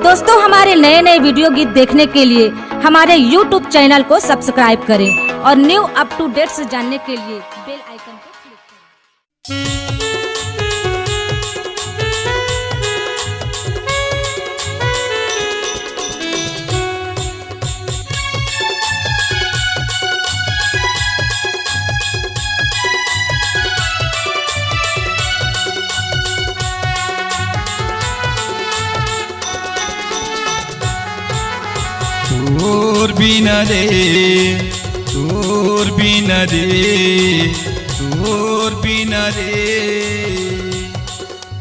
दोस्तों, हमारे नए नए वीडियो गीत देखने के लिए हमारे YouTube चैनल को सब्सक्राइब करें और न्यू अप टू डेट से जानने के लिए बेल आइकन को क्लिक करें। तोर बिना रे, तोर बिना रे, तोर बिना रे,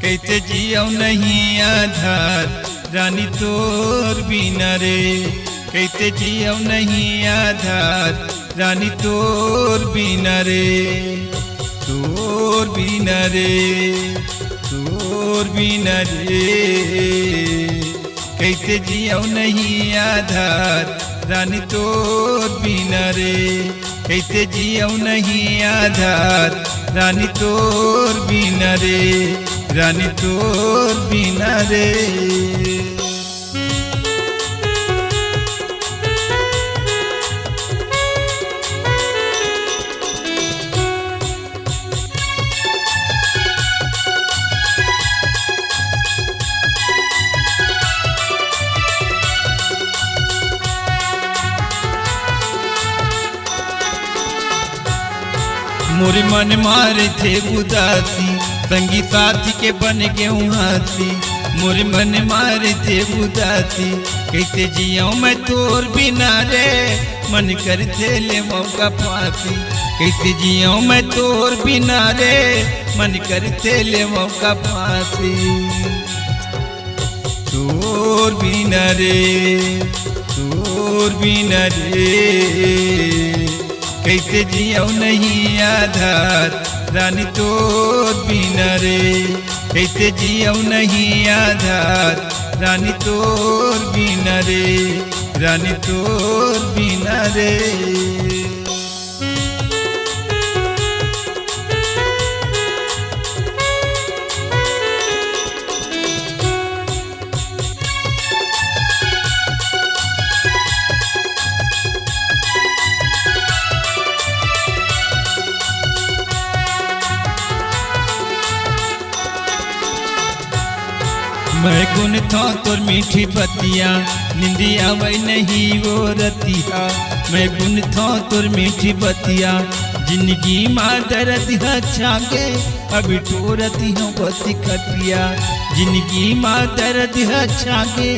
कैसे जियो नहीं आधार रानी तोर बिना रे, कैसे जियो नहीं आधार रानी तोर बिना रे, तोर बिना रे, तोर बिना रे, कैसे जियो नहीं आधार रानी तोर बिना रे, कैसे जियो नहीं आधार रानी तोर बिना रे, रानी तोर बिना रे। मोरे मन मारे थे उदासी, संगी साथी के बन गए हाथी, मोरे मन मारे थे उदासी, कैसे जियो मैं तोर बिना रे, मन करते ले मौका फांसी, कैसे जियो मैं तोर बिना रे, मन करते ले मौका फांसी, तोर बिना रे, तोर बिना रे, कैसे जियो नहीं आधार रानी तोर बिना रे, कैसे जियो नहीं आधार रानी तोर बिना रे, रानी तोर बिना रे। मैं गुन था तोर मीठी बतिया, निंदिया वही नहीं वो रतिया, मैं गुन था तोर मीठी बतिया, जिंदगी माँ दर्द छागे अभी टोरती हूँ बती खटिया, जिंदगी माँ दर्द छागे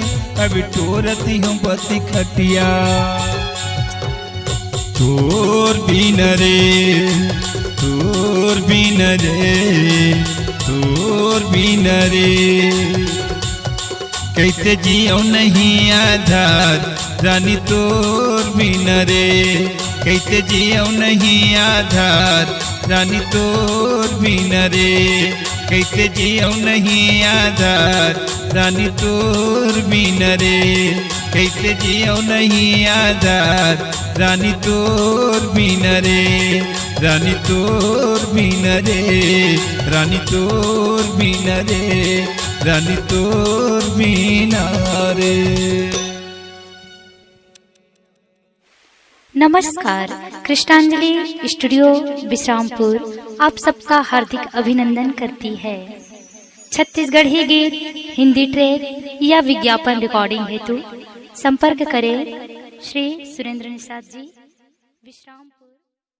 अभी टोरती हूँ बती खटिया, तोर बिना रे, तोर बिना रे, तोर बिना रे, कैसे जियो नहीं आधार रानी तोर बिना रे, कैसे जियो नहीं आधार रानी तोर बिना रे, कैसे जियो नहीं आधार रानी तोर बिना रे, कैसे जियो नहीं आधार रानी तोर बिना रे, रानी तोर बिना रे, रानी तोर बिना रे, रानी तोर बिना रे। नमस्कार, कृष्णांजलि स्टूडियो विश्रामपुर आप सबका हार्दिक अभिनंदन करती है। छत्तीसगढ़ी गीत, हिंदी ट्रैक या विज्ञापन रिकॉर्डिंग हेतु संपर्क करें श्री सुरेंद्र निषाद जी, विश्रामपुर।